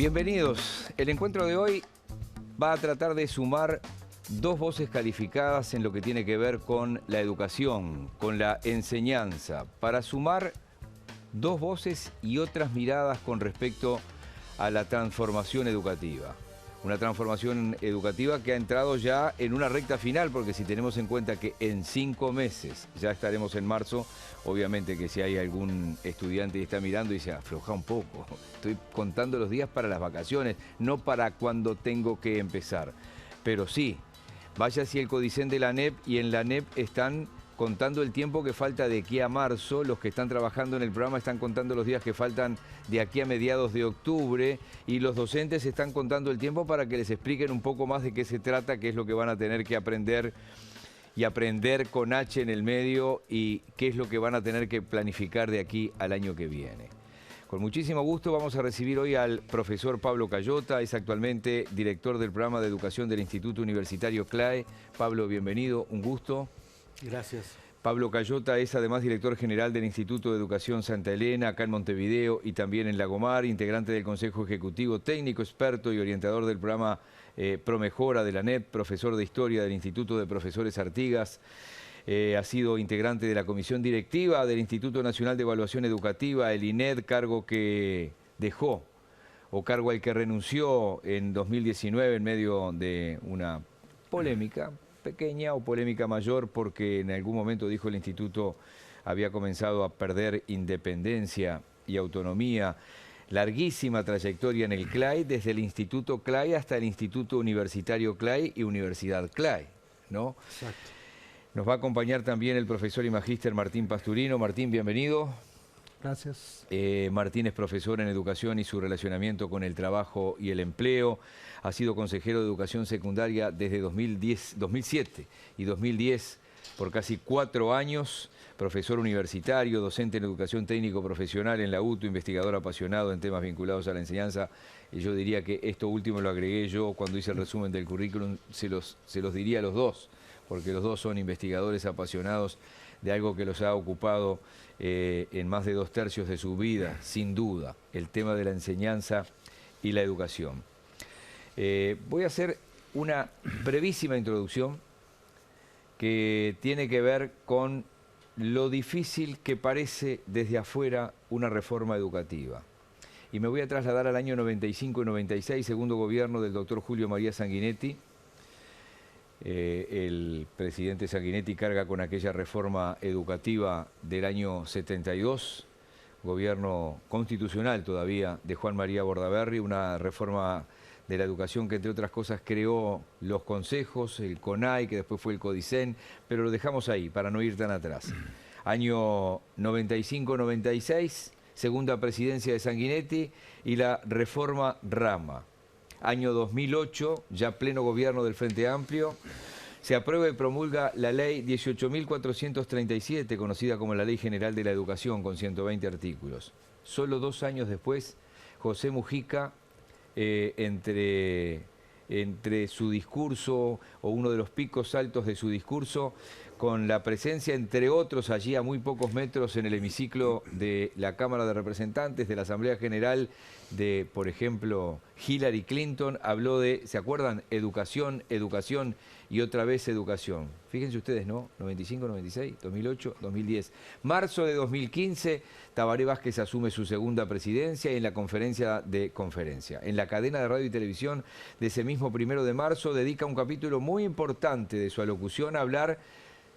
Bienvenidos. El encuentro de hoy va a tratar de sumar dos voces calificadas en lo que tiene que ver con la educación, con la enseñanza, para sumar dos voces y otras miradas con respecto a la transformación educativa. Una transformación educativa que ha entrado ya en una recta final, porque si tenemos en cuenta que en 5 meses ya estaremos en marzo, obviamente que si hay algún estudiante que está mirando y dice, afloja un poco, estoy contando los días para las vacaciones, no para cuando tengo que empezar. Pero sí, vaya hacia el Codicen de la ANEP y en la ANEP están contando el tiempo que falta de aquí a marzo. Los que están trabajando en el programa están contando los días que faltan de aquí a mediados de octubre y los docentes están contando el tiempo para que les expliquen un poco más de qué se trata, qué es lo que van a tener que aprender y aprender con H en el medio y qué es lo que van a tener que planificar de aquí al año que viene. Con muchísimo gusto vamos a recibir hoy al profesor Pablo Cayota, es actualmente director del programa de educación del Instituto Universitario CLAE. Pablo, bienvenido, un gusto. Gracias. Pablo Cayota es además director general del Instituto de Educación Santa Elena, acá en Montevideo y también en Lagomar, integrante del Consejo Ejecutivo, técnico, experto y orientador del programa Promejora de la ANEP, profesor de Historia del Instituto de Profesores Artigas. Ha sido integrante de la Comisión Directiva del Instituto Nacional de Evaluación Educativa, el INED, cargo que dejó o cargo al que renunció en 2019 en medio de una polémica pequeña o polémica mayor, porque en algún momento dijo el instituto había comenzado a perder independencia y autonomía. Larguísima trayectoria en el CLAE, desde el Instituto CLAE hasta el Instituto Universitario CLAE y Universidad CLAE, ¿no? Exacto. Nos va a acompañar también el profesor y magíster Martín Pasturino. Martín, bienvenido. Gracias. Martín es profesor en educación y su relacionamiento con el trabajo y el empleo. Ha sido consejero de educación secundaria desde 2007 y 2010 por casi 4 años. Profesor universitario, docente en educación técnico profesional en la UTU, investigador apasionado en temas vinculados a la enseñanza. Y yo diría que esto último lo agregué yo cuando hice el resumen del currículum, se los diría a los dos, porque los dos son investigadores apasionados de algo que los ha ocupado en más de 2/3 de su vida, sin duda, el tema de la enseñanza y la educación. Voy a hacer una brevísima introducción que tiene que ver con lo difícil que parece desde afuera una reforma educativa. Y me voy a trasladar al año 95 y 96, segundo gobierno del doctor Julio María Sanguinetti. El presidente Sanguinetti carga con aquella reforma educativa del año 72, gobierno constitucional todavía de Juan María Bordaberry, una reforma de la educación que entre otras cosas creó los consejos, el CONAI, que después fue el CODICEN, pero lo dejamos ahí para no ir tan atrás. Año 95-96, segunda presidencia de Sanguinetti y la reforma Rama. Año 2008, ya pleno gobierno del Frente Amplio, se aprueba y promulga la ley 18.437, conocida como la Ley General de la Educación, con 120 artículos. Solo 2 años después, José Mujica, entre su discurso, o uno de los picos altos de su discurso, con la presencia, entre otros, allí a muy pocos metros en el hemiciclo de la Cámara de Representantes, de la Asamblea General, de, por ejemplo, Hillary Clinton, habló de, ¿se acuerdan? Educación, educación y otra vez educación. Fíjense ustedes, ¿no? 95, 96, 2008, 2010. Marzo de 2015, Tabaré Vázquez asume su segunda presidencia y en la en la cadena de radio y televisión de ese mismo 1 de marzo, dedica un capítulo muy importante de su alocución a hablar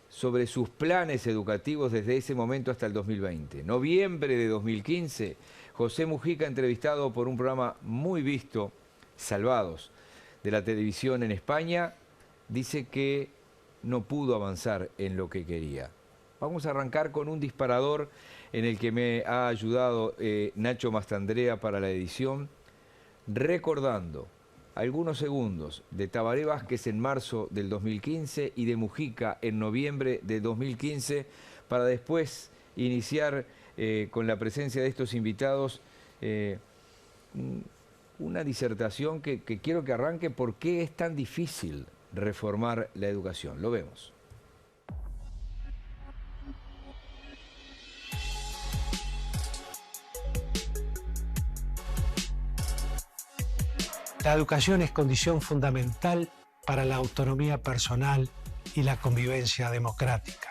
sobre sus planes educativos desde ese momento hasta el 2020. Noviembre de 2015, José Mujica, entrevistado por un programa muy visto, Salvados, de la televisión en España, dice que no pudo avanzar en lo que quería. Vamos a arrancar con un disparador en el que me ha ayudado Nacho Mastandrea para la edición, recordando algunos segundos de Tabaré Vázquez en marzo del 2015 y de Mujica en noviembre de 2015, para después iniciar con la presencia de estos invitados una disertación que quiero que arranque. ¿Por qué es tan difícil reformar la educación? Lo vemos. La educación es condición fundamental para la autonomía personal y la convivencia democrática.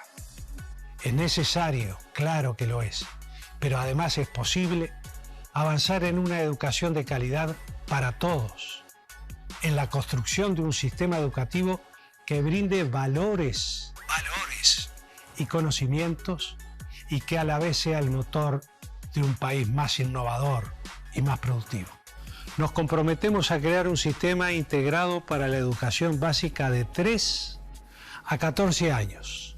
Es necesario, claro que lo es, pero además es posible avanzar en una educación de calidad para todos, en la construcción de un sistema educativo que brinde valores y conocimientos y que a la vez sea el motor de un país más innovador y más productivo. Nos comprometemos a crear un sistema integrado para la educación básica de 3 a 14 años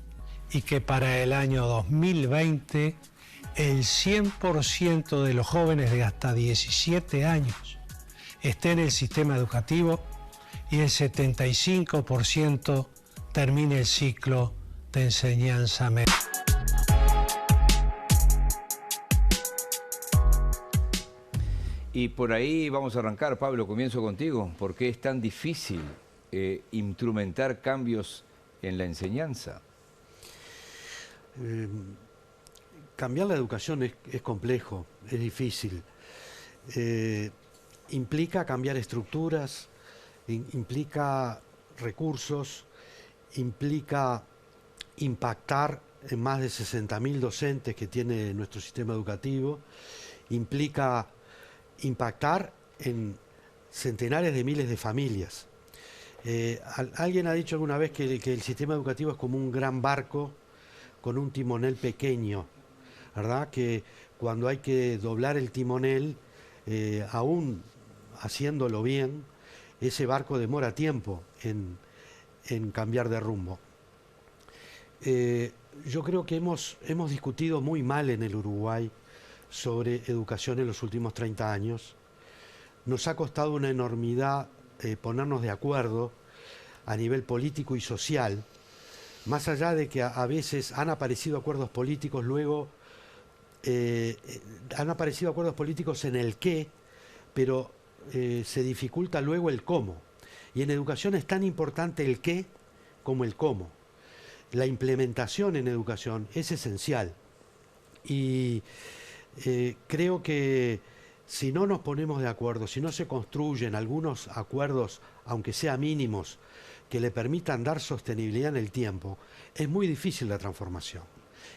y que para el año 2020 el 100% de los jóvenes de hasta 17 años esté en el sistema educativo y el 75% termine el ciclo de enseñanza media. Y por ahí vamos a arrancar, Pablo, comienzo contigo. ¿Por qué es tan difícil instrumentar cambios en la enseñanza? Cambiar la educación es complejo, es difícil. Implica cambiar estructuras, implica recursos, implica impactar en más de 60.000 docentes que tiene nuestro sistema educativo, implica impactar en centenares de miles de familias. Alguien ha dicho alguna vez que el sistema educativo es como un gran barco con un timonel pequeño, ¿verdad? Que cuando hay que doblar el timonel, aún haciéndolo bien, ese barco demora tiempo en cambiar de rumbo. Yo creo que hemos discutido muy mal en el Uruguay sobre educación en los últimos 30 años. Nos ha costado una enormidad ponernos de acuerdo a nivel político y social, más allá de que a veces han aparecido acuerdos políticos, luego han aparecido acuerdos políticos en el qué, pero se dificulta luego el cómo. Y en educación es tan importante el qué como el cómo. La implementación en educación es esencial. Y creo que si no nos ponemos de acuerdo, si no se construyen algunos acuerdos, aunque sean mínimos, que le permitan dar sostenibilidad en el tiempo, es muy difícil la transformación.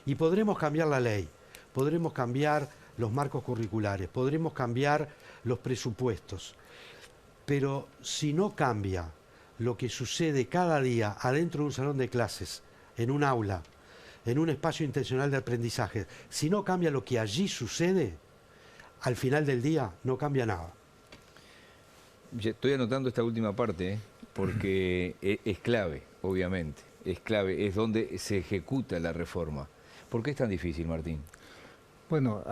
Y podremos cambiar la ley, podremos cambiar los marcos curriculares, podremos cambiar los presupuestos, pero si no cambia lo que sucede cada día adentro de un salón de clases, en un aula, en un espacio intencional de aprendizaje, si no cambia lo que allí sucede, al final del día no cambia nada. Estoy anotando esta última parte, porque es clave, obviamente, es clave, es donde se ejecuta la reforma. ¿Por qué es tan difícil, Martín? Bueno,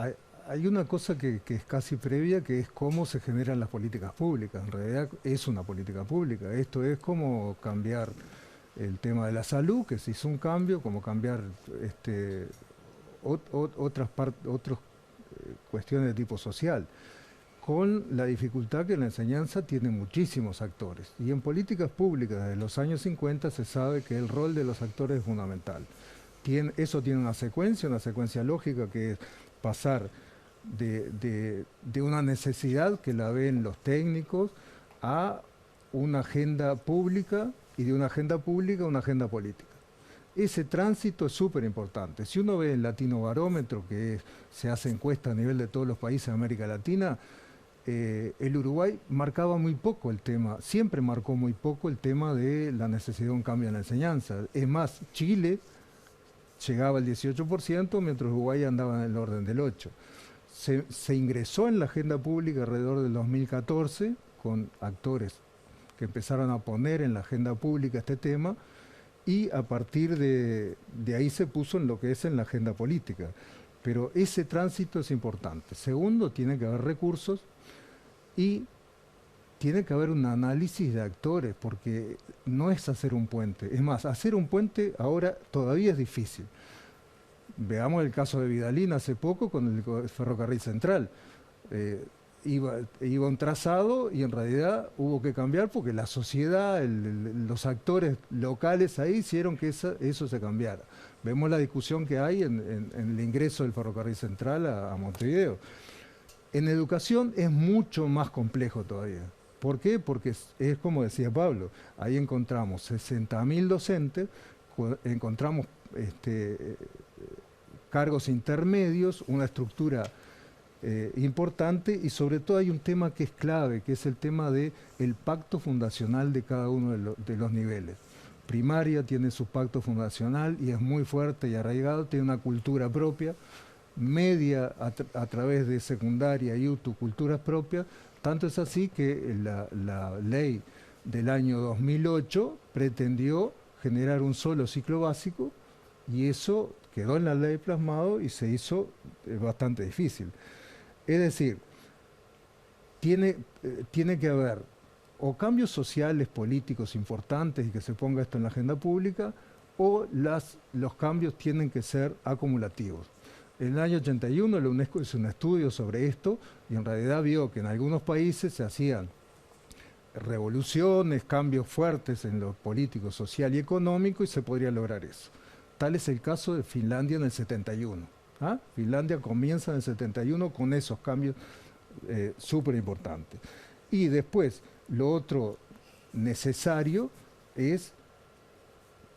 hay una cosa que es casi previa, que es cómo se generan las políticas públicas. En realidad es una política pública. Esto es como cambiar el tema de la salud, que se hizo un cambio, como cambiar otras cuestiones de tipo social, con la dificultad que la enseñanza tiene muchísimos actores. Y en políticas públicas desde los años 50 se sabe que el rol de los actores es fundamental. Eso tiene una secuencia lógica, que es pasar de una necesidad que la ven los técnicos a una agenda pública, y de una agenda pública a una agenda política. Ese tránsito es súper importante. Si uno ve el Latino Barómetro, que se hace encuesta a nivel de todos los países de América Latina, el Uruguay marcaba muy poco el tema, siempre marcó muy poco el tema de la necesidad de un cambio en la enseñanza. Es más, Chile llegaba al 18%, mientras Uruguay andaba en el orden del 8%. Se ingresó en la agenda pública alrededor del 2014, con actores que empezaron a poner en la agenda pública este tema, y a partir de ahí se puso en lo que es en la agenda política. Pero ese tránsito es importante. Segundo, tiene que haber recursos y tiene que haber un análisis de actores, porque no es hacer un puente. Es más, hacer un puente ahora todavía es difícil. Veamos el caso de Vidalín hace poco con el ferrocarril central. Iba un trazado y en realidad hubo que cambiar porque la sociedad, los actores locales ahí hicieron que eso se cambiara. Vemos la discusión que hay en el ingreso del ferrocarril central a Montevideo. En educación es mucho más complejo todavía. ¿Por qué? Porque es como decía Pablo, ahí encontramos 60.000 docentes, encontramos cargos intermedios, una estructura importante, y sobre todo hay un tema que es clave, que es el tema del pacto fundacional de cada uno de los niveles. Primaria tiene su pacto fundacional y es muy fuerte y arraigado, tiene una cultura propia. Media a través de secundaria y UTU, culturas propias. Tanto es así que la ley del año 2008 pretendió generar un solo ciclo básico, y eso quedó en la ley plasmado y se hizo bastante difícil. Es decir, tiene que haber o cambios sociales, políticos importantes y que se ponga esto en la agenda pública, o los cambios tienen que ser acumulativos. En el año 81 la UNESCO hizo un estudio sobre esto y en realidad vio que en algunos países se hacían revoluciones, cambios fuertes en lo político, social y económico, y se podría lograr eso. Tal es el caso de Finlandia en el 71. ¿Ah? Finlandia comienza en el 71 con esos cambios súper importantes. Y después, lo otro necesario es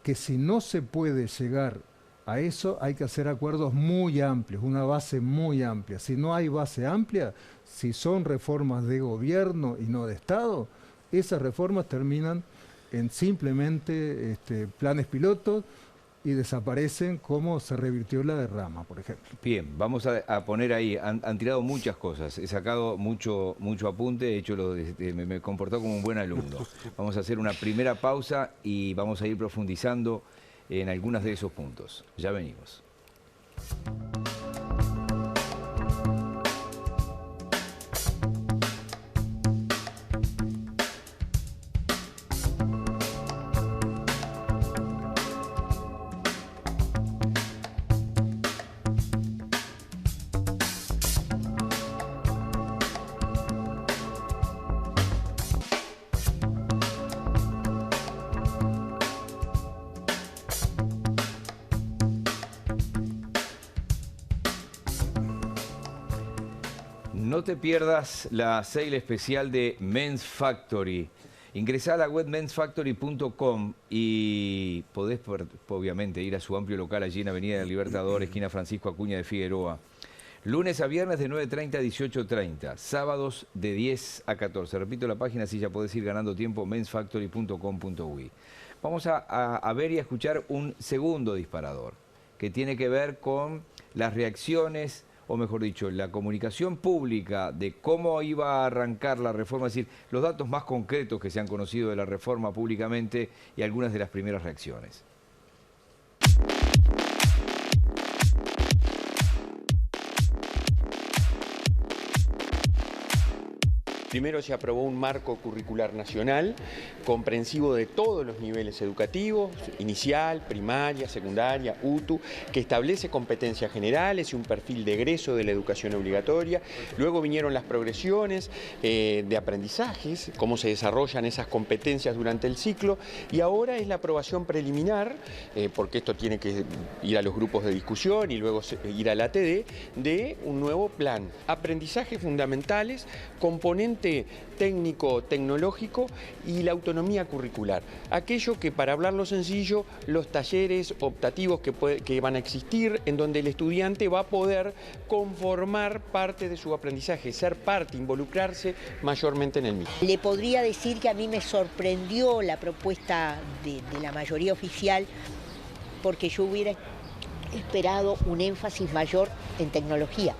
que si no se puede llegar a eso, hay que hacer acuerdos muy amplios, una base muy amplia. Si no hay base amplia, si son reformas de gobierno y no de Estado, esas reformas terminan en simplemente planes pilotos y desaparecen, como se revirtió la derrama, por ejemplo. Bien, vamos a poner ahí, han tirado muchas cosas, he sacado mucho apunte, de hecho me he comportado como un buen alumno. Vamos a hacer una primera pausa y vamos a ir profundizando en algunos de esos puntos. Ya venimos. No te pierdas la sale especial de Men's Factory. Ingresá a la web mensfactory.com y podés obviamente ir a su amplio local allí en Avenida del Libertador, esquina Francisco Acuña de Figueroa. Lunes a viernes de 9:30 a 18:30, sábados de 10 a 14. Repito la página, así ya podés ir ganando tiempo, mensfactory.com.uy. Vamos a ver y a escuchar un segundo disparador que tiene que ver con las reacciones, o mejor dicho, la comunicación pública de cómo iba a arrancar la reforma, es decir, los datos más concretos que se han conocido de la reforma públicamente y algunas de las primeras reacciones. Primero se aprobó un marco curricular nacional comprensivo de todos los niveles educativos, inicial, primaria, secundaria, UTU, que establece competencias generales y un perfil de egreso de la educación obligatoria. Luego vinieron las progresiones de aprendizajes, cómo se desarrollan esas competencias durante el ciclo, y ahora es la aprobación preliminar, porque esto tiene que ir a los grupos de discusión y luego ir a la ATD, de un nuevo plan. Aprendizajes fundamentales, componentes técnico-tecnológico y la autonomía curricular. Aquello que, para hablarlo sencillo, los talleres optativos que van a existir, en donde el estudiante va a poder conformar parte de su aprendizaje, ser parte, involucrarse mayormente en el mismo. Le podría decir que a mí me sorprendió la propuesta de la mayoría oficial, porque yo hubiera esperado un énfasis mayor en tecnología,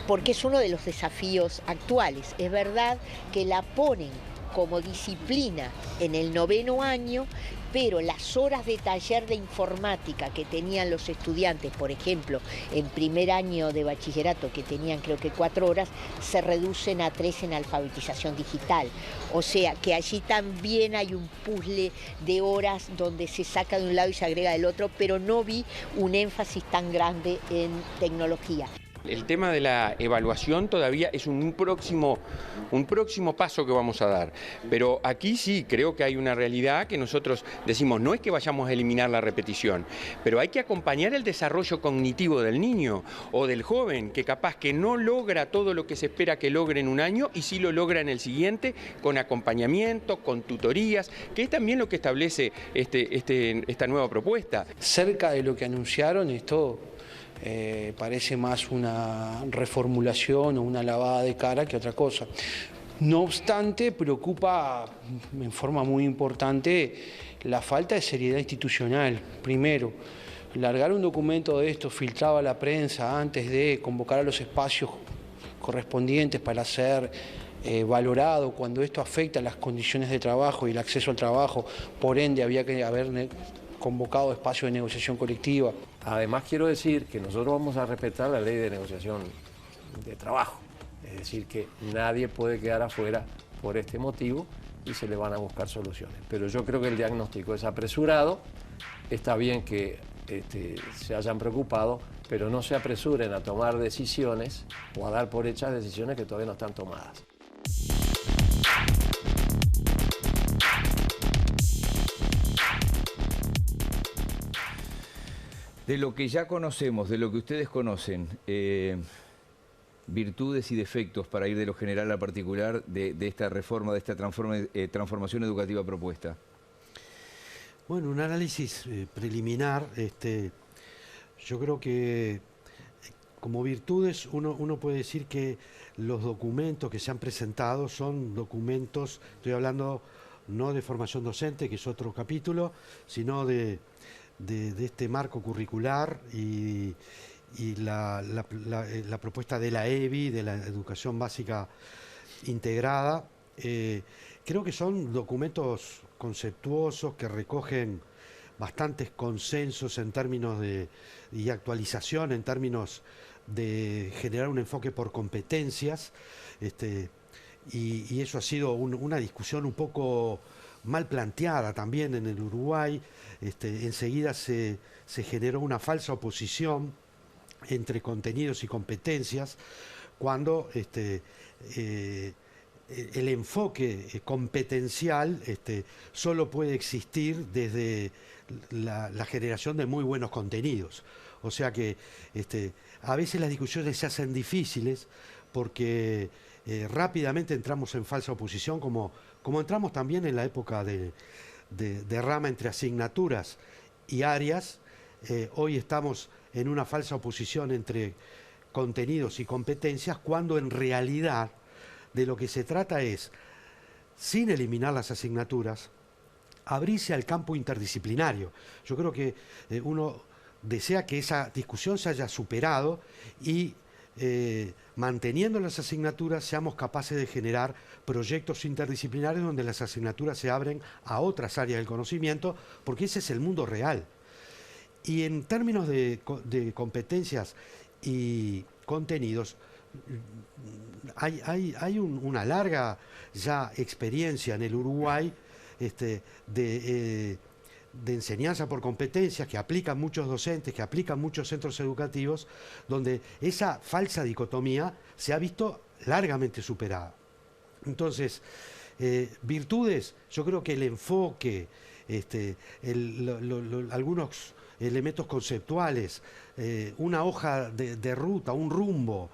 porque es uno de los desafíos actuales. Es verdad que la ponen como disciplina en el 9º año, pero las horas de taller de informática que tenían los estudiantes, por ejemplo, en primer año de bachillerato, que tenían creo que 4 horas, se reducen a 3 en alfabetización digital. O sea que allí también hay un puzzle de horas donde se saca de un lado y se agrega del otro, pero no vi un énfasis tan grande en tecnología. El tema de la evaluación todavía es un próximo paso que vamos a dar. Pero aquí sí creo que hay una realidad que nosotros decimos, no es que vayamos a eliminar la repetición, pero hay que acompañar el desarrollo cognitivo del niño o del joven, que capaz que no logra todo lo que se espera que logre en un año y sí lo logra en el siguiente, con acompañamiento, con tutorías, que es también lo que establece esta nueva propuesta. Cerca de lo que anunciaron, esto parece más una reformulación o una lavada de cara que otra cosa. No obstante, preocupa en forma muy importante la falta de seriedad institucional. Primero, largar un documento de esto filtrado a la prensa antes de convocar a los espacios correspondientes para ser valorado cuando esto afecta las condiciones de trabajo y el acceso al trabajo, por ende había que haber convocado espacios de negociación colectiva. Además quiero decir que nosotros vamos a respetar la ley de negociación de trabajo, es decir que nadie puede quedar afuera por este motivo y se le van a buscar soluciones. Pero yo creo que el diagnóstico es apresurado, está bien que se hayan preocupado, pero no se apresuren a tomar decisiones o a dar por hechas decisiones que todavía no están tomadas. De lo que ya conocemos, de lo que ustedes conocen, virtudes y defectos para ir de lo general a particular de esta reforma, de esta transformación educativa propuesta. Bueno, un análisis preliminar, yo creo que como virtudes uno puede decir que los documentos que se han presentado son documentos, estoy hablando no de formación docente, que es otro capítulo, sino de este marco curricular y la propuesta de la EBI, de la Educación Básica Integrada. Creo que son documentos conceptuosos que recogen bastantes consensos en términos y actualización en términos de generar un enfoque por competencias, y eso ha sido una discusión un poco mal planteada también en el Uruguay. Enseguida se generó una falsa oposición entre contenidos y competencias, cuando el enfoque competencial solo puede existir desde la generación de muy buenos contenidos. O sea que a veces las discusiones se hacen difíciles porque rápidamente entramos en falsa oposición, como entramos también en la época de rama entre asignaturas y áreas. Hoy estamos en una falsa oposición entre contenidos y competencias, cuando en realidad de lo que se trata es, sin eliminar las asignaturas, abrirse al campo interdisciplinario. Yo creo que uno desea que esa discusión se haya superado y manteniendo las asignaturas seamos capaces de generar proyectos interdisciplinarios donde las asignaturas se abren a otras áreas del conocimiento, porque ese es el mundo real. Y en términos de competencias y contenidos, hay una larga ya experiencia en el Uruguay de enseñanza por competencias que aplican muchos docentes, que aplican muchos centros educativos, donde esa falsa dicotomía se ha visto largamente superada. Entonces, virtudes, yo creo que el enfoque, algunos elementos conceptuales, una hoja de ruta, un rumbo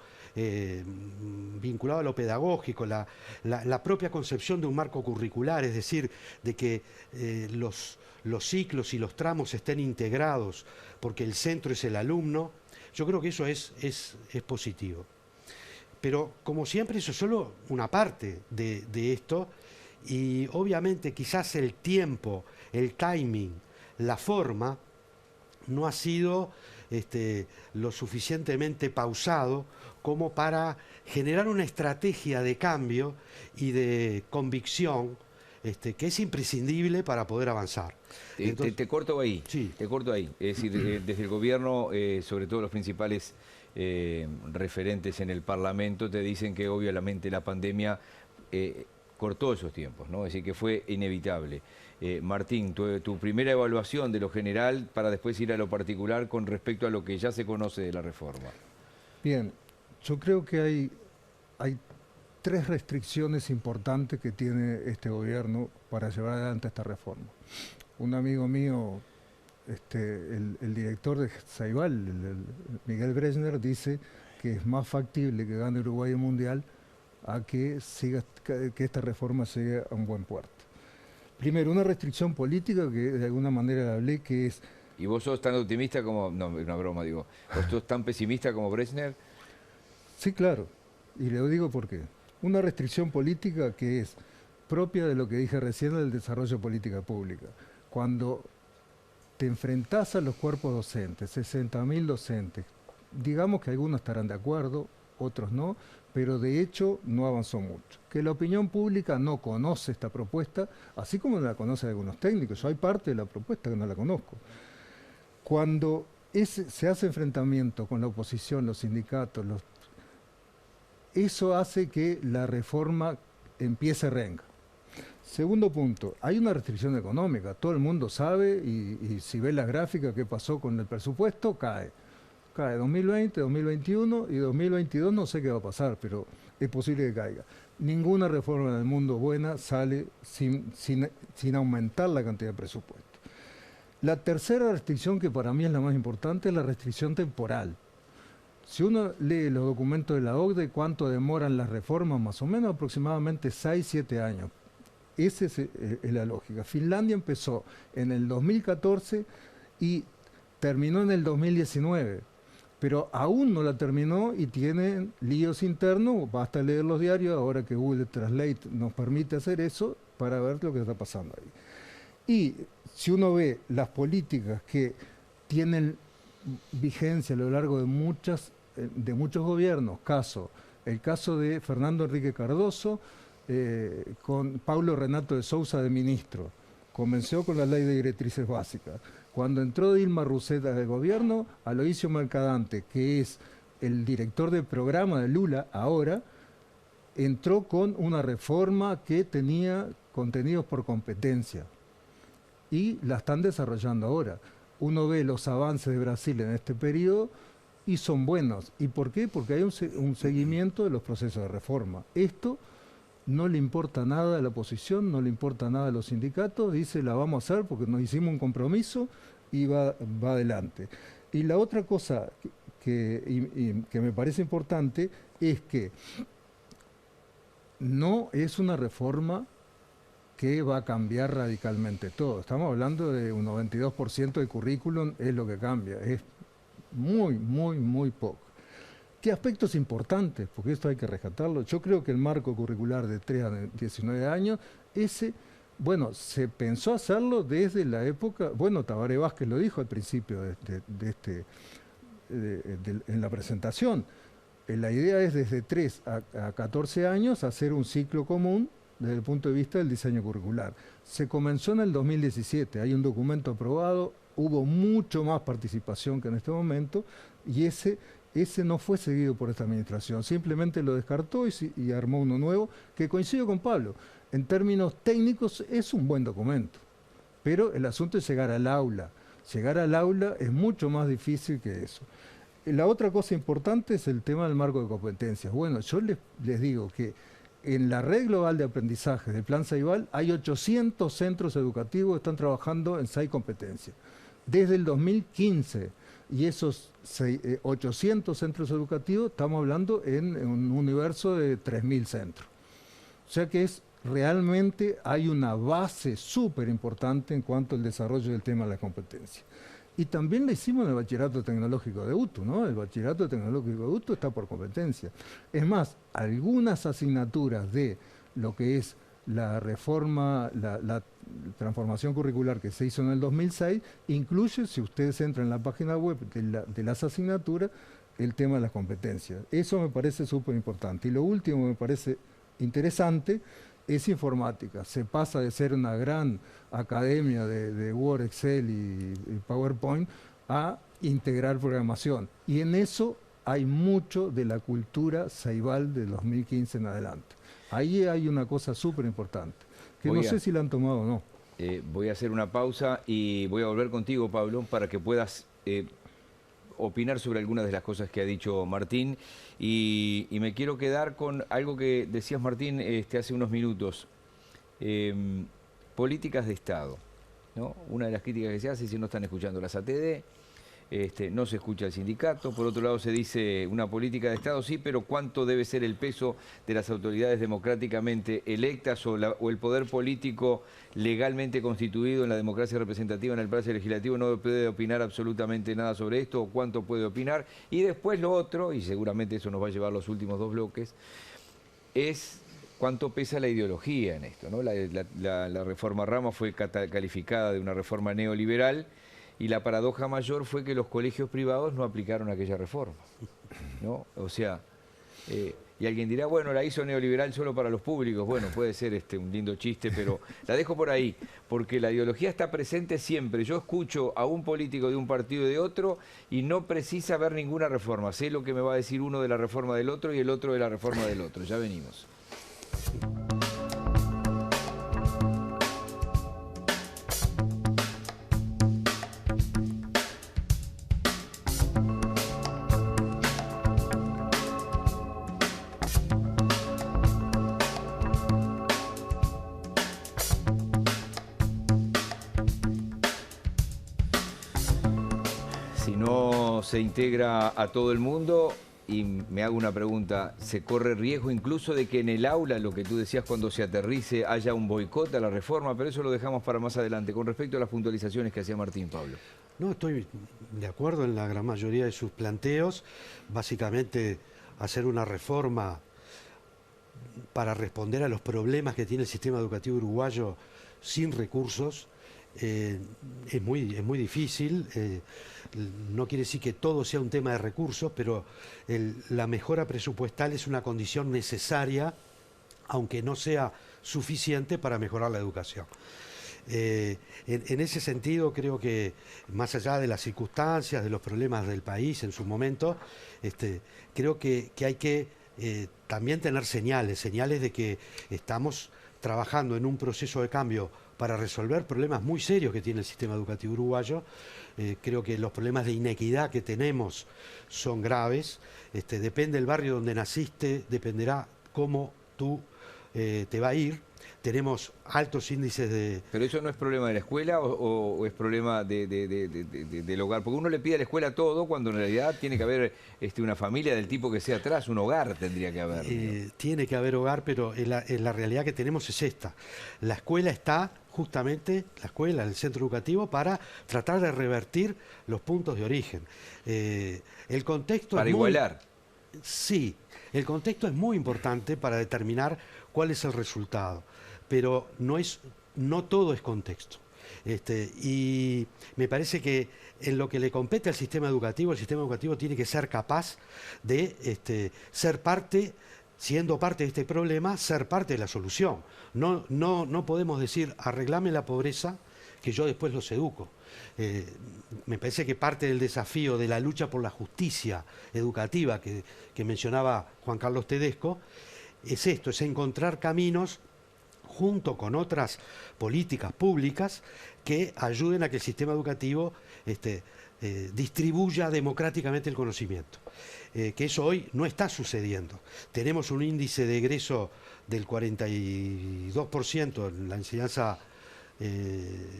vinculado a lo pedagógico, la propia concepción de un marco curricular, es decir, de que los ciclos y los tramos estén integrados porque el centro es el alumno. Yo creo que eso es positivo. Pero como siempre, eso es solo una parte de esto, y obviamente quizás el tiempo, el timing, la forma no ha sido lo suficientemente pausado como para generar una estrategia de cambio y de convicción que es imprescindible para poder avanzar. Entonces, te corto ahí, sí. Te corto ahí. Es decir, desde el gobierno, sobre todo los principales referentes en el Parlamento, te dicen que obviamente la pandemia cortó esos tiempos, ¿no? Es decir, que fue inevitable. Martín, tu primera evaluación de lo general para después ir a lo particular con respecto a lo que ya se conoce de la reforma. Bien, yo creo que hay tres restricciones importantes que tiene este gobierno para llevar adelante esta reforma. Un amigo mío, el director de Ceibal, Miguel Brechner, dice que es más factible que gane Uruguay el Mundial a que esta reforma llegue a un buen puerto. Primero, una restricción política que de alguna manera hablé, que es... ¿Y vos sos tan optimista como... No, una broma, digo. ¿Vos sos tan pesimista como Brechner? Sí, claro. Y le digo por qué. Una restricción política que es propia de lo que dije recién del desarrollo de política pública. Cuando te enfrentás a los cuerpos docentes, 60.000 docentes, digamos que algunos estarán de acuerdo, otros no, pero de hecho no avanzó mucho. Que la opinión pública no conoce esta propuesta, así como no la conocen algunos técnicos. Yo hay parte de la propuesta que no la conozco. Cuando se hace enfrentamiento con la oposición, los sindicatos, eso hace que la reforma empiece renga. Segundo punto, hay una restricción económica, todo el mundo sabe y si ve las gráficas que pasó con el presupuesto, cae. Cae 2020, 2021 y 2022 no sé qué va a pasar, pero es posible que caiga. Ninguna reforma del mundo buena sale sin aumentar la cantidad de presupuesto. La tercera restricción, que para mí es la más importante, es la restricción temporal. Si uno lee los documentos de la OCDE, cuánto demoran las reformas, más o menos aproximadamente 6-7 años. Esa es la lógica. Finlandia empezó en el 2014 y terminó en el 2019, pero aún no la terminó y tienen líos internos. Basta leer los diarios, ahora que Google Translate nos permite hacer eso, para ver lo que está pasando ahí. Y si uno ve las políticas que tienen vigencia a lo largo de muchos gobiernos, el caso de Fernando Henrique Cardoso, con Paulo Renato de Sousa de ministro, comenzó con la ley de directrices básicas. Cuando entró Dilma Rousseff al gobierno, Aloisio Mercadante, que es el director de programa de Lula ahora, entró con una reforma que tenía contenidos por competencia y la están desarrollando ahora. Uno ve los avances de Brasil en este periodo y son buenos. ¿Y por qué? Porque hay un seguimiento de los procesos de reforma. Esto no le importa nada a la oposición, no le importa nada a los sindicatos, dice la vamos a hacer porque nos hicimos un compromiso y va adelante. Y la otra cosa que me parece importante es que no es una reforma que va a cambiar radicalmente todo. Estamos hablando de un 92% de currículum, es lo que cambia, es muy poco. ¿Qué aspectos importantes? Porque esto hay que rescatarlo. Yo creo que el marco curricular de 3 a 19 años, se pensó hacerlo desde la época, Tabaré Vázquez lo dijo al principio en la presentación. La idea es desde 3 a 14 años hacer un ciclo común desde el punto de vista del diseño curricular. Se comenzó en el 2017, hay un documento aprobado, hubo mucho más participación que en este momento y ese no fue seguido por esta administración, simplemente lo descartó y armó uno nuevo que coincido con Pablo. En términos técnicos es un buen documento, pero el asunto es llegar al aula. Llegar al aula es mucho más difícil que eso. La otra cosa importante es el tema del marco de competencias. Bueno, yo les digo que en la Red Global de Aprendizaje del Plan Ceibal hay 800 centros educativos que están trabajando en 6 competencias. Desde el 2015, y esos 800 centros educativos, estamos hablando en un universo de 3.000 centros. O sea que realmente hay una base súper importante en cuanto al desarrollo del tema de la competencia. Y también lo hicimos en el Bachillerato Tecnológico de UTU, ¿no? El Bachillerato Tecnológico de UTU está por competencia. Es más, algunas asignaturas de lo que es la reforma, la transformación curricular que se hizo en el 2006, incluye, si ustedes entran en la página web de las asignaturas, el tema de las competencias. Eso me parece súper importante. Y lo último que me parece interesante es informática. Se pasa de ser una gran academia de Word, Excel y PowerPoint a integrar programación. Y en eso hay mucho de la cultura Ceibal de 2015 en adelante. Ahí hay una cosa súper importante, que no sé si la han tomado o no. Voy a hacer una pausa y voy a volver contigo, Pablo, para que puedas opinar sobre algunas de las cosas que ha dicho Martín y me quiero quedar con algo que decías, Martín, hace unos minutos. Políticas de Estado, ¿no? Una de las críticas que se hace es que no están escuchando las ATD, no se escucha el sindicato. Por otro lado se dice una política de Estado, sí, pero ¿cuánto debe ser el peso de las autoridades democráticamente electas o el poder político legalmente constituido en la democracia representativa en el Palacio Legislativo no puede opinar absolutamente nada sobre esto, o cuánto puede opinar? Y después lo otro, y seguramente eso nos va a llevar los últimos dos bloques, es cuánto pesa la ideología en esto, ¿no? La reforma Rama fue calificada de una reforma neoliberal, y la paradoja mayor fue que los colegios privados no aplicaron aquella reforma, ¿no? O sea, y alguien dirá, bueno, la hizo neoliberal solo para los públicos. Bueno, puede ser un lindo chiste, pero la dejo por ahí, porque la ideología está presente siempre. Yo escucho a un político de un partido y de otro y no precisa ver ninguna reforma. Sé lo que me va a decir uno de la reforma del otro y el otro de la reforma del otro. Ya venimos. Si no se integra a todo el mundo, y me hago una pregunta, ¿se corre riesgo incluso de que en el aula, lo que tú decías cuando se aterrice, haya un boicot a la reforma? Pero eso lo dejamos para más adelante. Con respecto a las puntualizaciones que hacía Martín, Pablo. No, estoy de acuerdo en la gran mayoría de sus planteos. Básicamente, hacer una reforma para responder a los problemas que tiene el sistema educativo uruguayo sin recursos es muy difícil. No quiere decir que todo sea un tema de recursos, pero la mejora presupuestal es una condición necesaria, aunque no sea suficiente para mejorar la educación. En ese sentido, creo que más allá de las circunstancias, de los problemas del país en su momento, creo que hay que también tener señales de que estamos trabajando en un proceso de cambio para resolver problemas muy serios que tiene el sistema educativo uruguayo. Creo que los problemas de inequidad que tenemos son graves. Depende del barrio donde naciste, dependerá cómo tú te va a ir. Tenemos altos índices de... ¿Pero eso no es problema de la escuela o es problema del hogar? Porque uno le pide a la escuela todo cuando en realidad tiene que haber una familia del tipo que sea atrás, un hogar tendría que haber. Tiene que haber hogar, pero la realidad que tenemos es esta. La escuela está justamente, el centro educativo, para tratar de revertir los puntos de origen. El contexto para igualar. Sí, el contexto es muy importante para determinar cuál es el resultado, pero no todo es contexto. Y me parece que en lo que le compete al sistema educativo, el sistema educativo tiene que ser capaz de ser parte, siendo parte de este problema, ser parte de la solución. No podemos decir, arreglame la pobreza, que yo después los educo. Me parece que parte del desafío de la lucha por la justicia educativa que mencionaba Juan Carlos Tedesco es esto, es encontrar caminos junto con otras políticas públicas que ayuden a que el sistema educativo distribuya democráticamente el conocimiento. Que eso hoy no está sucediendo. Tenemos un índice de egreso del 42% en la enseñanza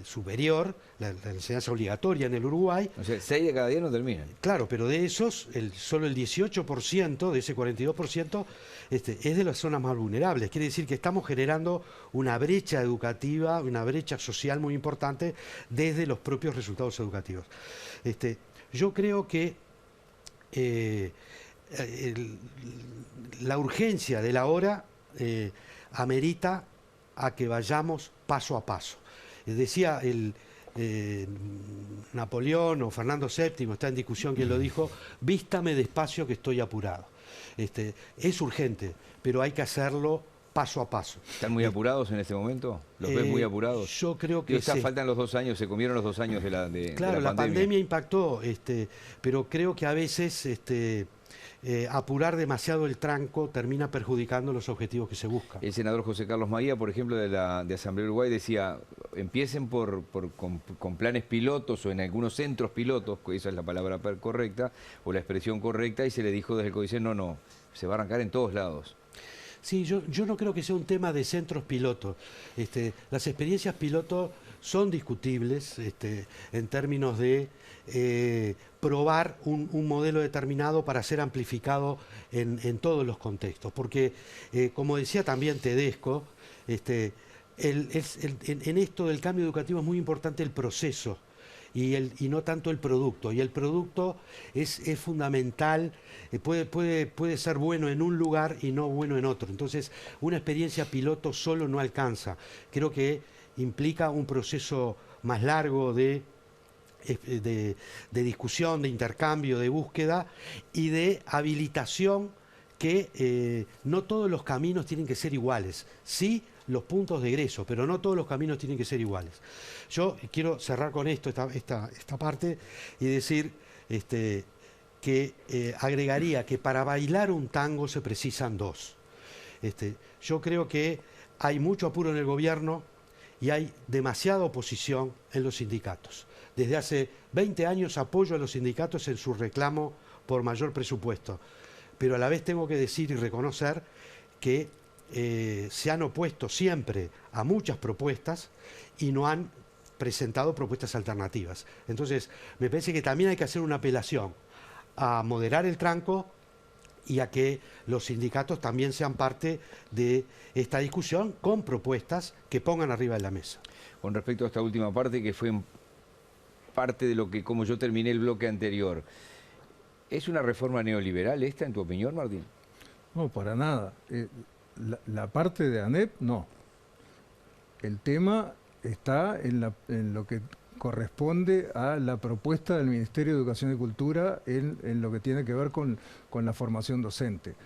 superior, la enseñanza obligatoria en el Uruguay. O sea, 6 de cada 10 no terminan. Claro, pero de esos, solo el 18% de ese 42% es de las zonas más vulnerables. Quiere decir que estamos generando una brecha educativa, una brecha social muy importante desde los propios resultados educativos. Yo creo que la urgencia de la hora amerita a que vayamos paso a paso. Decía Napoleón o Fernando VII, está en discusión quién lo dijo, vístame despacio que estoy apurado. Es urgente, pero hay que hacerlo paso a paso. ¿Están muy apurados en este momento? ¿Los ves muy apurados? Yo creo que sí. Faltan los 2 años, se comieron los 2 años de la pandemia. Claro, la pandemia impactó, pero creo que a veces apurar demasiado el tranco termina perjudicando los objetivos que se buscan. El senador José Carlos Maía, por ejemplo, de Asamblea Uruguay, decía, empiecen con planes pilotos o en algunos centros pilotos, esa es la palabra correcta, o la expresión correcta, y se le dijo desde el CODICEN, no, se va a arrancar en todos lados. Sí, yo no creo que sea un tema de centros pilotos. Las experiencias pilotos son discutibles en términos de probar un modelo determinado para ser amplificado en todos los contextos. Porque, como decía también Tedesco, en esto del cambio educativo es muy importante el proceso y no tanto el producto. Y el producto es fundamental, puede ser bueno en un lugar y no bueno en otro. Entonces, una experiencia piloto solo no alcanza. Creo que implica un proceso más largo de discusión, de intercambio, de búsqueda y de habilitación, que no todos los caminos tienen que ser iguales. Sí, los puntos de egreso, pero no todos los caminos tienen que ser iguales. Yo quiero cerrar con esto, esta parte, y decir que agregaría que para bailar un tango se precisan dos. Yo creo que hay mucho apuro en el gobierno y hay demasiada oposición en los sindicatos. Desde hace 20 años apoyo a los sindicatos en su reclamo por mayor presupuesto, pero a la vez tengo que decir y reconocer que se han opuesto siempre a muchas propuestas y no han presentado propuestas alternativas. Entonces, me parece que también hay que hacer una apelación a moderar el tranco y a que los sindicatos también sean parte de esta discusión con propuestas que pongan arriba de la mesa. Con respecto a esta última parte, que fue parte de lo que, como yo terminé el bloque anterior, ¿es una reforma neoliberal esta, en tu opinión, Martín? No, para nada. La parte de ANEP, no. El tema está en lo que corresponde a la propuesta del Ministerio de Educación y Cultura en lo que tiene que ver con la formación docente.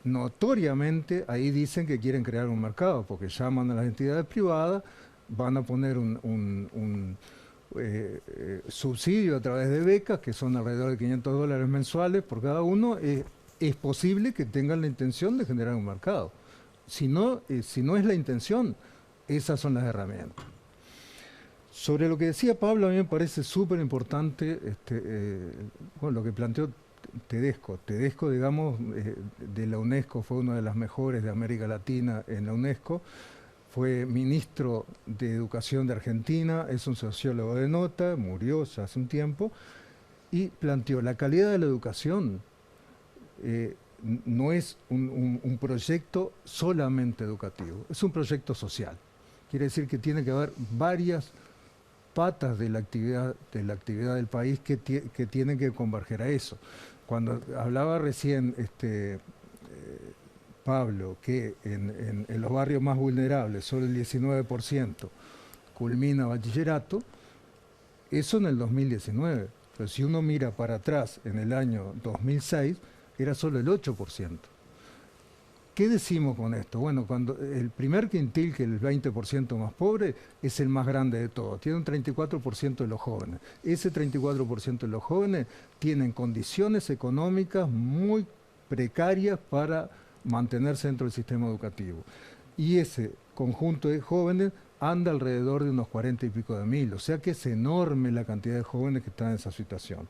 Notoriamente ahí dicen que quieren crear un mercado, porque llaman a las entidades privadas, van a poner un subsidio a través de becas, que son alrededor de $500 mensuales por cada uno. Es posible que tengan la intención de generar un mercado. Si no es la intención, esas son las herramientas. Sobre lo que decía Pablo, a mí me parece súper importante lo que planteó Tedesco. Tedesco, digamos, de la UNESCO, fue una de las mejores de América Latina en la UNESCO. Fue ministro de Educación de Argentina, es un sociólogo de nota, murió ya hace un tiempo, y planteó la calidad de la educación. No es un proyecto solamente educativo, es un proyecto social. Quiere decir que tiene que haber varias patas de la actividad del país que tienen que converger a eso. Cuando hablaba recién Pablo, que en los barrios más vulnerables solo el 19% culmina bachillerato, eso en el 2019. Pero si uno mira para atrás, en el año 2006, era solo el 8%. ¿Qué decimos con esto? Bueno, cuando el primer quintil, que es el 20% más pobre, es el más grande de todos. Tiene un 34% de los jóvenes. Ese 34% de los jóvenes tienen condiciones económicas muy precarias para mantenerse dentro del sistema educativo. Y ese conjunto de jóvenes anda alrededor de unos 40 y pico de mil. O sea que es enorme la cantidad de jóvenes que están en esa situación.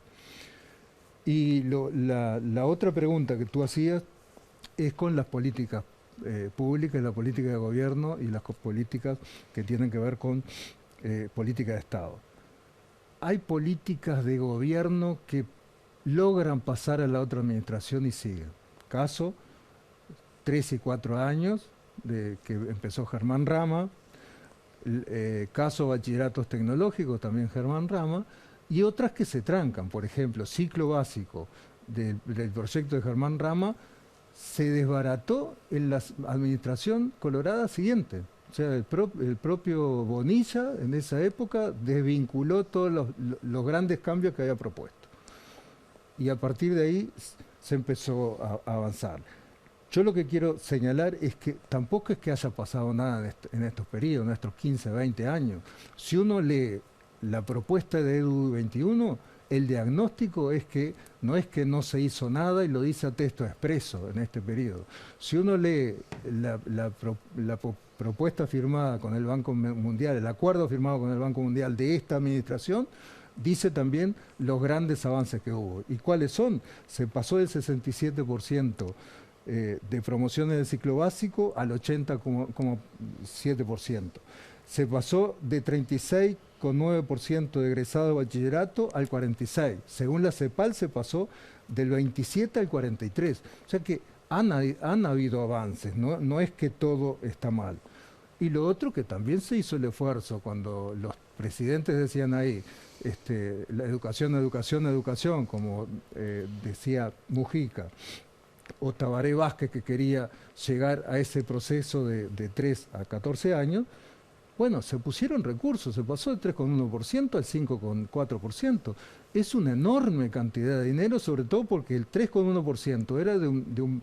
Y la otra pregunta que tú hacías es con las políticas públicas, la política de gobierno y las políticas que tienen que ver con política de Estado. Hay políticas de gobierno que logran pasar a la otra administración y siguen. Caso, 3 y 4 años, que empezó Germán Rama, caso bachilleratos tecnológicos, también Germán Rama, y otras que se trancan. Por ejemplo, ciclo básico del proyecto de Germán Rama se desbarató en la administración colorada siguiente. O sea, el propio Bonilla en esa época desvinculó todos los grandes cambios que había propuesto. Y a partir de ahí se empezó a avanzar. Yo lo que quiero señalar es que tampoco es que haya pasado nada en estos periodos, en estos 15, 20 años. Si uno lee la propuesta de Edu 21, el diagnóstico es que no se hizo nada y lo dice a texto expreso en este periodo. Si uno lee la propuesta firmada con el Banco Mundial, el acuerdo firmado con el Banco Mundial de esta administración, dice también los grandes avances que hubo. ¿Y cuáles son? Se pasó del 67% de promociones del ciclo básico al 80,7%. Se pasó de 36,9% de egresados de bachillerato al 46%. Según la CEPAL se pasó del 27 al 43%. O sea que han habido avances, no es que todo está mal. Y lo otro que también se hizo el esfuerzo cuando los presidentes decían ahí, la educación, educación, educación, como decía Mujica, o Tabaré Vázquez, que quería llegar a ese proceso de 3 a 14 años, bueno, se pusieron recursos, se pasó del 3,1% al 5,4%. Es una enorme cantidad de dinero, sobre todo porque el 3,1% era de un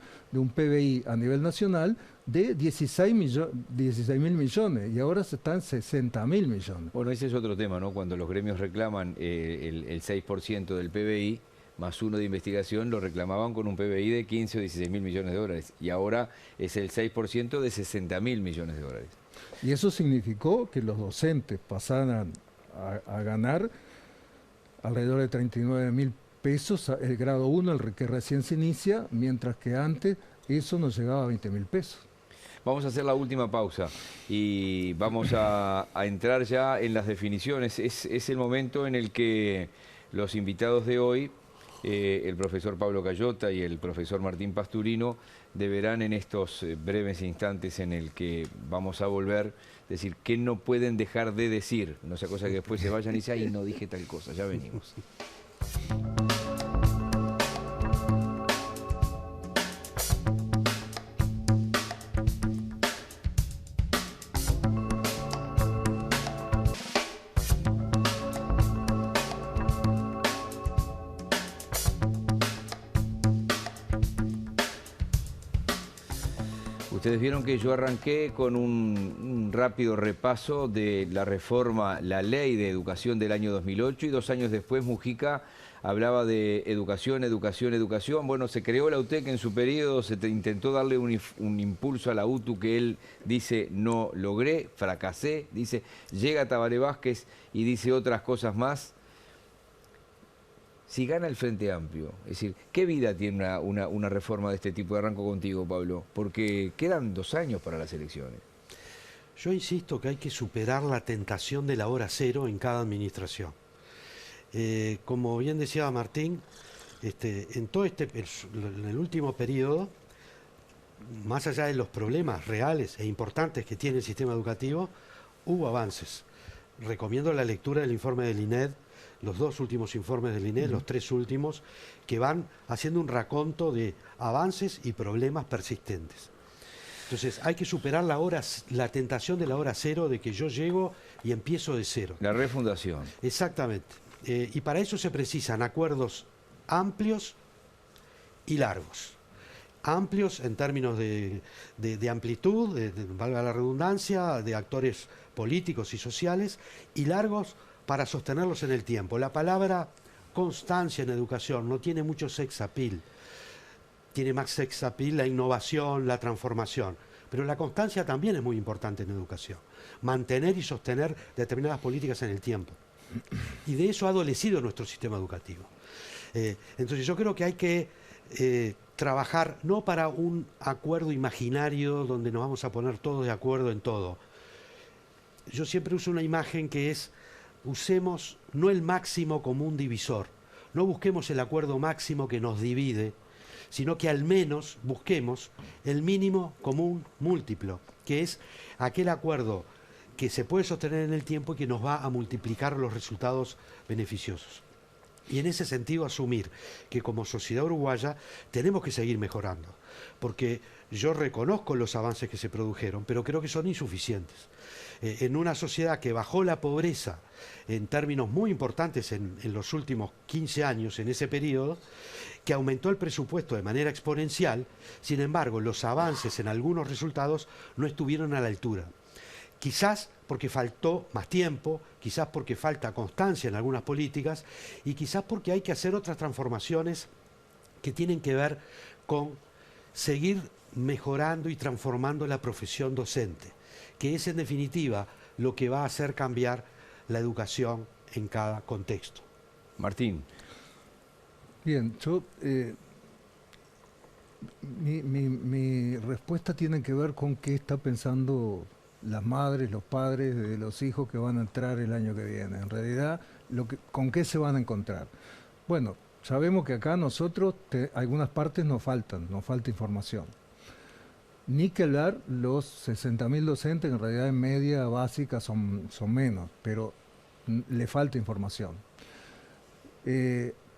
PBI a nivel nacional de 16 mil millones y ahora se están 60 mil millones. Bueno, ese es otro tema, ¿no? Cuando los gremios reclaman el 6% del PBI, más uno de investigación, lo reclamaban con un PBI de 15 o 16 mil millones de dólares. Y ahora es el 6% de 60 mil millones de dólares. Y eso significó que los docentes pasaran a ganar alrededor de 39 mil pesos el grado 1, el que recién se inicia, mientras que antes eso nos llegaba a 20 mil pesos. Vamos a hacer la última pausa y vamos a entrar ya en las definiciones. Es el momento en el que los invitados de hoy, el profesor Pablo Cayota y el profesor Martín Pasturino, deberán en estos breves instantes en el que vamos a volver, decir qué no pueden dejar de decir. No sea cosa que después se vayan y dicen, ay, no dije tal cosa, ya venimos. Ustedes vieron que yo arranqué con un rápido repaso de la reforma, la ley de educación del año 2008 y 2 años después Mujica hablaba de educación, educación, educación. Bueno, se creó la UTEC en su periodo, se intentó darle un impulso a la UTU que él dice no logré, fracasé, dice llega Tabaré Vázquez y dice otras cosas más. Si gana el Frente Amplio, es decir, ¿qué vida tiene una reforma de este tipo? Arranco contigo, Pablo, porque quedan 2 años para las elecciones. Yo insisto que hay que superar la tentación de la hora cero en cada administración. Como bien decía Martín, en el último periodo, más allá de los problemas reales e importantes que tiene el sistema educativo, hubo avances. Recomiendo la lectura del informe del INED, los 2 últimos informes del INED, los 3 últimos, que van haciendo un raconto de avances y problemas persistentes. Entonces hay que superar la tentación de la hora cero, de que yo llego y empiezo de cero. La refundación. Exactamente. Y para eso se precisan acuerdos amplios y largos. Amplios en términos de amplitud, valga la redundancia, de actores políticos y sociales, y largos para sostenerlos en el tiempo. La palabra constancia en educación no tiene mucho sex appeal. Tiene más sex appeal la innovación, la transformación. Pero la constancia también es muy importante en educación. Mantener y sostener determinadas políticas en el tiempo. Y de eso ha adolecido nuestro sistema educativo. Entonces yo creo que hay que trabajar no para un acuerdo imaginario donde nos vamos a poner todos de acuerdo en todo. Yo siempre uso una imagen que es: usemos no el máximo como un divisor, no busquemos el acuerdo máximo que nos divide, sino que al menos busquemos el mínimo común múltiplo, que es aquel acuerdo que se puede sostener en el tiempo y que nos va a multiplicar los resultados beneficiosos. Y en ese sentido asumir que como sociedad uruguaya tenemos que seguir mejorando, porque yo reconozco los avances que se produjeron, pero creo que son insuficientes. En una sociedad que bajó la pobreza en términos muy importantes en los últimos 15 años, en ese periodo, que aumentó el presupuesto de manera exponencial, sin embargo, los avances en algunos resultados no estuvieron a la altura. Quizás porque faltó más tiempo, quizás porque falta constancia en algunas políticas y quizás porque hay que hacer otras transformaciones que tienen que ver con seguir mejorando y transformando la profesión docente, que es en definitiva lo que va a hacer cambiar la educación en cada contexto. Martín. Bien, yo mi respuesta tiene que ver con qué está pensando las madres, los padres de los hijos que van a entrar el año que viene. En realidad, ¿con qué se van a encontrar? Bueno, sabemos que acá nosotros, algunas partes nos falta información. Ni que hablar, los 60.000 docentes, que en realidad en media básica son menos, pero le falta información.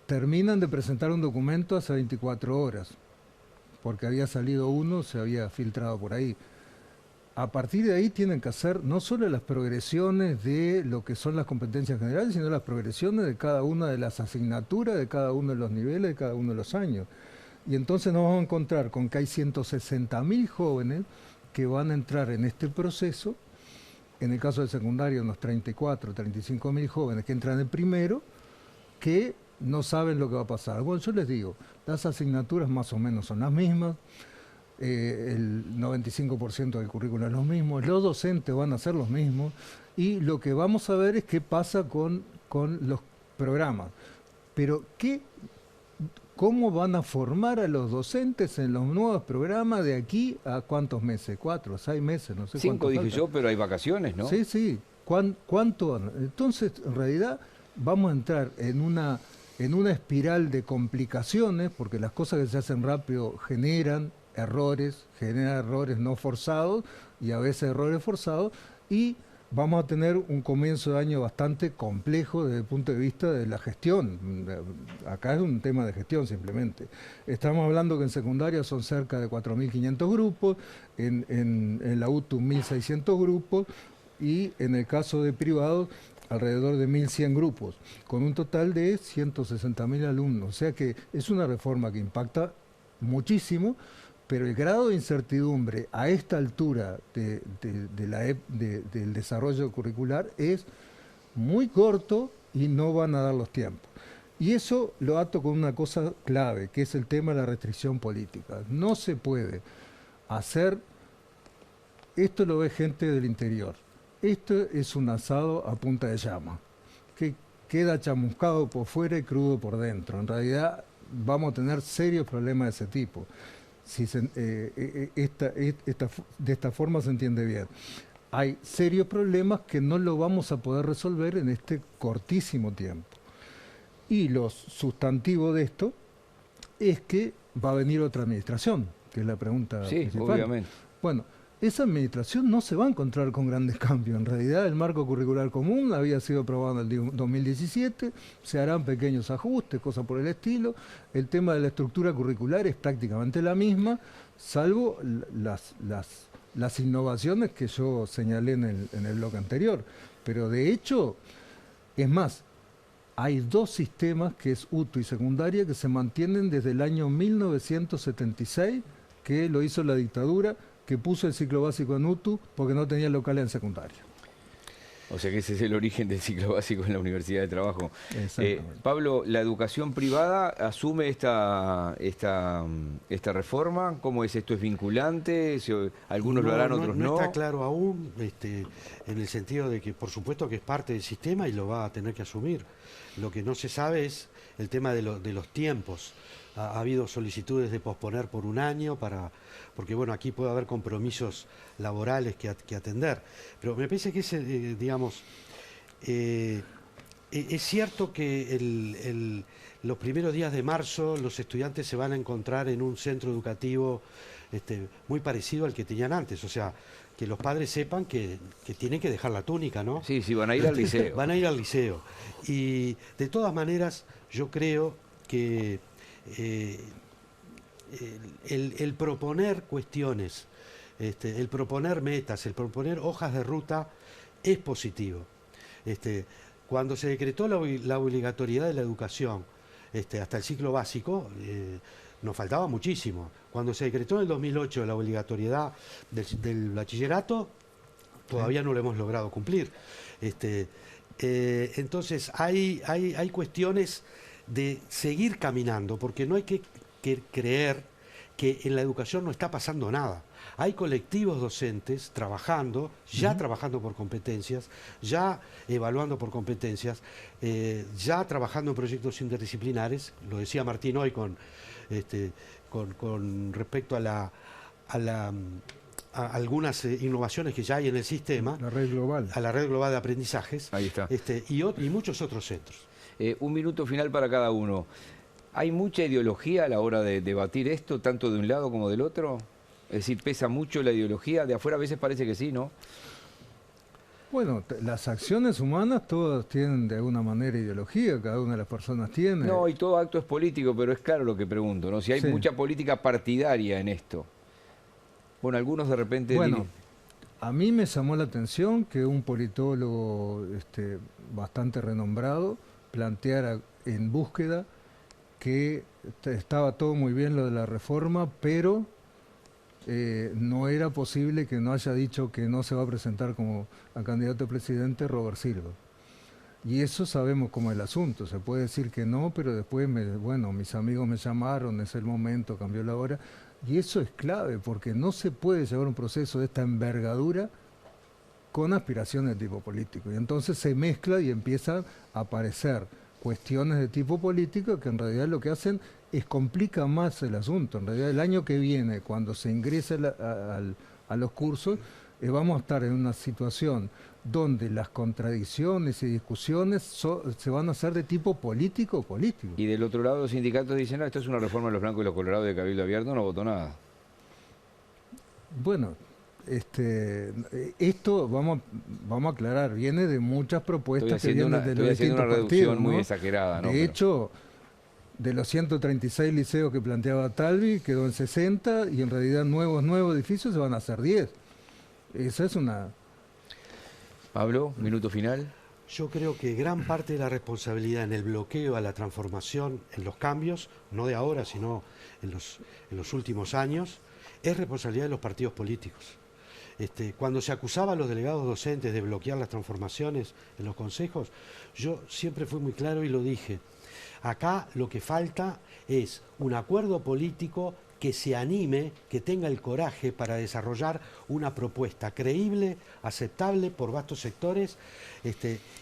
Terminan de presentar un documento hace 24 horas, porque había salido uno, se había filtrado por ahí. A partir de ahí tienen que hacer no solo las progresiones de lo que son las competencias generales, sino las progresiones de cada una de las asignaturas, de cada uno de los niveles, de cada uno de los años. Y entonces nos vamos a encontrar con que hay 160.000 jóvenes que van a entrar en este proceso. En el caso del secundario, unos 35.000 jóvenes que entran en primero, que no saben lo que va a pasar. Bueno, yo les digo, las asignaturas más o menos son las mismas, el 95% del currículo es lo mismo, los docentes van a ser los mismos, y lo que vamos a ver es qué pasa con los programas. Pero ¿cómo van a formar a los docentes en los nuevos programas de aquí a cuántos meses? 4, 6 meses, no sé. 5 dije yo, pero hay vacaciones, ¿no? Sí, sí. ¿Cuánto? Entonces, en realidad, vamos a entrar en una espiral de complicaciones, porque las cosas que se hacen rápido generan errores no forzados y a veces errores forzados, y vamos a tener un comienzo de año bastante complejo desde el punto de vista de la gestión. Acá es un tema de gestión simplemente. Estamos hablando que en secundaria son cerca de 4.500 grupos, en la UTU 1.600 grupos, y en el caso de privados alrededor de 1.100 grupos, con un total de 160.000 alumnos. O sea que es una reforma que impacta muchísimo, pero el grado de incertidumbre a esta altura del desarrollo curricular es muy corto y no van a dar los tiempos. Y eso lo ato con una cosa clave, que es el tema de la restricción política. No se puede hacer, esto lo ve gente del interior, esto es un asado a punta de llama, que queda chamuscado por fuera y crudo por dentro. En realidad vamos a tener serios problemas de ese tipo. Si de esta forma se entiende bien. Hay serios problemas que no lo vamos a poder resolver en este cortísimo tiempo. Y lo sustantivo de esto es que va a venir otra administración, que es la pregunta principal. Obviamente. Bueno, esa administración no se va a encontrar con grandes cambios. En realidad, el marco curricular común había sido aprobado en el 2017, se harán pequeños ajustes, cosas por el estilo. El tema de la estructura curricular es prácticamente la misma, salvo las innovaciones que yo señalé en el bloque anterior. Pero de hecho, es más, hay 2 sistemas, que es UTU y secundaria, que se mantienen desde el año 1976, que lo hizo la dictadura, que puso el ciclo básico en UTU porque no tenía locales en secundaria. O sea que ese es el origen del ciclo básico en la Universidad de Trabajo. Pablo, ¿la educación privada asume esta reforma? ¿Cómo es esto? ¿Es vinculante? ¿Algunos lo harán, otros no? No está claro aún, en el sentido de que por supuesto que es parte del sistema y lo va a tener que asumir. Lo que no se sabe es el tema de los tiempos. Ha habido solicitudes de posponer por un año porque bueno, aquí puede haber compromisos laborales que atender. Pero me parece que es cierto que los primeros días de marzo los estudiantes se van a encontrar en un centro educativo muy parecido al que tenían antes. O sea, que los padres sepan que tienen que dejar la túnica, ¿no? Sí, van a ir al liceo. Van a ir al liceo. Y de todas maneras, yo creo que el proponer cuestiones, el proponer metas, el proponer hojas de ruta es positivo. Cuando se decretó la obligatoriedad de la educación hasta el ciclo básico, nos faltaba muchísimo. Cuando se decretó en el 2008 la obligatoriedad del bachillerato, todavía no lo hemos logrado cumplir. Entonces hay cuestiones de seguir caminando, porque no hay que creer que en la educación no está pasando nada. Hay colectivos docentes trabajando, ya trabajando por competencias, ya evaluando por competencias, ya trabajando en proyectos interdisciplinares, lo decía Martín hoy con respecto a algunas innovaciones que ya hay en el sistema. La red global. A la red global de aprendizajes. Ahí está. Y muchos otros centros. Un minuto final para cada uno. ¿Hay mucha ideología a la hora de debatir esto, tanto de un lado como del otro? Es decir, ¿pesa mucho la ideología? De afuera a veces parece que sí, ¿no? Bueno, las acciones humanas todas tienen de alguna manera ideología, cada una de las personas tiene. No, y todo acto es político, pero es claro lo que pregunto, ¿no? Si hay mucha política partidaria en esto. Bueno, algunos de repente... Bueno, a mí me llamó la atención que un politólogo bastante renombrado planteara en Búsqueda que estaba todo muy bien lo de la reforma, pero no era posible que no haya dicho que no se va a presentar como a candidato a presidente Robert Silva. Y eso sabemos cómo es el asunto, se puede decir que no, pero después, mis amigos me llamaron, es el momento, cambió la hora, y eso es clave, porque no se puede llevar un proceso de esta envergadura con aspiraciones de tipo político, y entonces se mezcla y empiezan a aparecer cuestiones de tipo político que en realidad lo que hacen es complica más el asunto. En realidad el año que viene, cuando se ingrese a los cursos, vamos a estar en una situación donde las contradicciones y discusiones se van a hacer de tipo político. Y del otro lado los sindicatos dicen, no, esto es una reforma de los blancos y los colorados de Cabildo Abierto, no votó nada. Bueno, esto vamos a aclarar, viene de muchas propuestas que vienen de los distintos partidos, ¿no? Muy exagerada, ¿no? De hecho, de los 136 liceos que planteaba Talvi, quedó en 60 y en realidad nuevos edificios se van a hacer 10. Esa es una... Pablo, minuto final. Yo creo que gran parte de la responsabilidad en el bloqueo a la transformación, en los cambios, no de ahora, sino en los últimos años, es responsabilidad de los partidos políticos. Cuando se acusaba a los delegados docentes de bloquear las transformaciones en los consejos, yo siempre fui muy claro y lo dije. Acá lo que falta es un acuerdo político que se anime, que tenga el coraje para desarrollar una propuesta creíble, aceptable por vastos sectores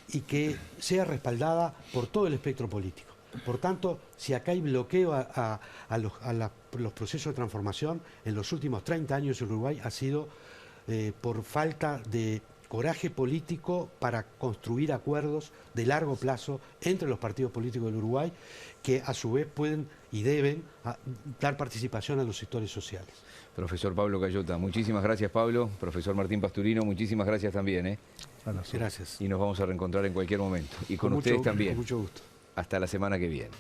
y que sea respaldada por todo el espectro político. Por tanto, si acá hay bloqueo a los procesos de transformación, en los últimos 30 años en Uruguay ha sido por falta de coraje político para construir acuerdos de largo plazo entre los partidos políticos del Uruguay, que a su vez pueden y deben dar participación a los sectores sociales. Profesor Pablo Cayota, muchísimas gracias, Pablo. Profesor Martín Pasturino, muchísimas gracias también. Gracias. Y nos vamos a reencontrar en cualquier momento. Y con ustedes también. Con mucho gusto. Hasta la semana que viene.